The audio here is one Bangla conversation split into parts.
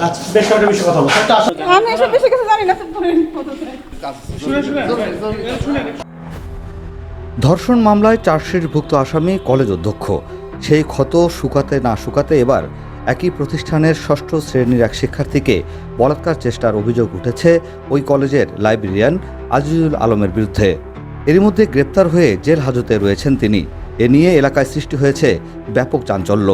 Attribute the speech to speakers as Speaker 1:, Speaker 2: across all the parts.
Speaker 1: আচ্ছা, বেশ কয়েকটা বিষয়ে কথা বলবো।
Speaker 2: আমি এসব বিষয়ে কিছু জানি না।
Speaker 3: ধর্ষণ মামলায় চার্জশিটভুক্ত আসামি কলেজ অধ্যক্ষ। সেই ক্ষত শুকাতে না শুকাতে এবার একই প্রতিষ্ঠানের ষষ্ঠ শ্রেণীর এক শিক্ষার্থীকে বলাৎকার চেষ্টার অভিযোগ উঠেছে ওই কলেজের লাইব্রেরিয়ান আজিজুল আলমের বিরুদ্ধে। এরই মধ্যে গ্রেপ্তার হয়ে জেল হাজতে রয়েছেন তিনি। এ নিয়ে এলাকায় সৃষ্টি হয়েছে ব্যাপক চাঞ্চল্য।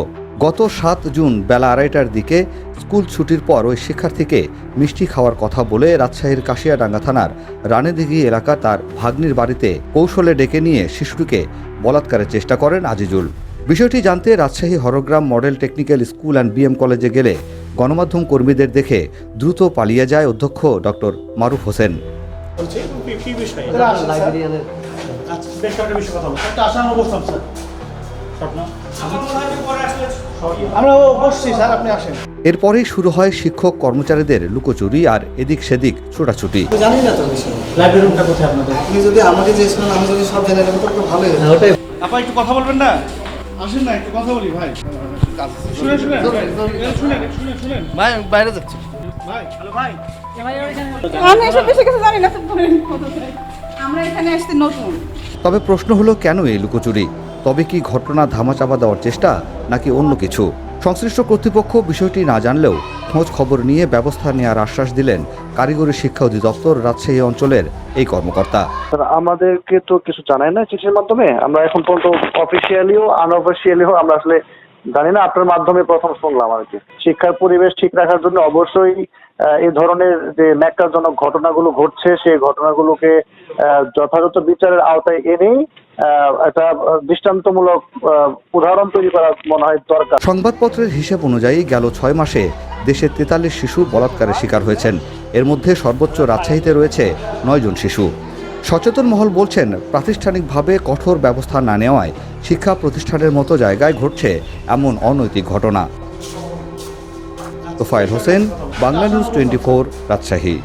Speaker 3: গত 7 জুন বেলা 2:30টার দিকে স্কুল ছুটির পর ওই শিক্ষার্থীকে মিষ্টি খাওয়ার কথা বলে রাজশাহীর কাশিয়াডাঙ্গা থানার রানেদিঘি এলাকা তার ভাগ্নির বাড়িতে কৌশলে ডেকে নিয়ে শিশুটিকে বলাৎকারের চেষ্টা করেন আজিজুল। বিষয়টি জানতে Rajshahi Horogram model technical school and BM কলেজে গেলে গণমাধ্যম কর্মীদের দেখে দ্রুত পালিয়ে যায় অধ্যক্ষ ডক্টর মারুফ হোসেন।
Speaker 1: কি বিষয়? আচ্ছা, বেশ কয়েকটা বিষয়ে কথা বলবো। একটা আসার অবস্থান স্যার। আমরা বসছি স্যার, আপনি আসেন।
Speaker 3: এরপরেই শুরু হয় শিক্ষক কর্মচারীদের লুকোচুরি আর এদিক সেদিক ছোটাছুটি।
Speaker 4: জানি না তো বিষয়।
Speaker 1: লাইব্রেরি রুমটা কোথায় আপনাদের?
Speaker 4: আপনি যদি আমাকে জিজ্ঞেস আমি যদি সব জেনে নেবো তো ভালোই হবে।
Speaker 1: ওটাই। আপা একটু কথা বলবেন না? আসেন না, একটু কথা বলি ভাই। শুনে
Speaker 4: ভাই বাইরে যাচ্ছি।
Speaker 1: ভাই, হ্যালো ভাই।
Speaker 2: আমি এসব বিষয়ে কিছু জানি না। আমরা এখানে আসতে নতুন।
Speaker 3: তবে প্রশ্ন হলো, কেন এই লুকোচুরি? তবে কি ঘটনা ধামাচাপা দেওয়ার চেষ্টা, নাকি অন্য কিছু? সংশ্লিষ্ট কর্তৃপক্ষ বিষয়টি না জানলেও খোঁজ খবর নিয়ে ব্যবস্থা নেওয়ার আশ্বাস দিলেন কারিগরি শিক্ষা অধিদপ্তর রাজশাহী অঞ্চলের এই কর্মকর্তা।
Speaker 5: আমাদেরকে তো কিছু জানায় না চিঠির মাধ্যমে। আমরা এখন পর্যন্ত অফিসিয়ালিও আনঅফিসিয়ালিও আমরা আসলে জানি না, আপনার মাধ্যমে প্রথম শুনলাম আর কি। শিক্ষার পরিবেশ ঠিক রাখার জন্য অবশ্যই এই ধরনের যে ন্যাক্কারজনক ঘটনাগুলো ঘটছে সেই ঘটনাগুলোকে যথাযথ বিচারের আওতায় এনেই একটা দৃষ্টান্তমূলক উদাহরণ তৈরি করা মনে হয় দরকার।
Speaker 3: সংবাদপত্রের হিসেব অনুযায়ী গেল 6 মাসে দেশে 43 শিশু বলাৎকারের শিকার হয়েছেন। এর মধ্যে সর্বোচ্চ রাজশাহীতে রয়েছে 9 জন শিশু। সচেতন মহল বলছেন, প্রাতিষ্ঠানিকভাবে কঠোর ব্যবস্থা না নেওয়ায় শিক্ষা প্রতিষ্ঠানের মতো জায়গায় ঘটছে এমন অনৈতিক ঘটনা। তোফায়েল হোসেন, বাংলা নিউজ 24, রাজশাহী।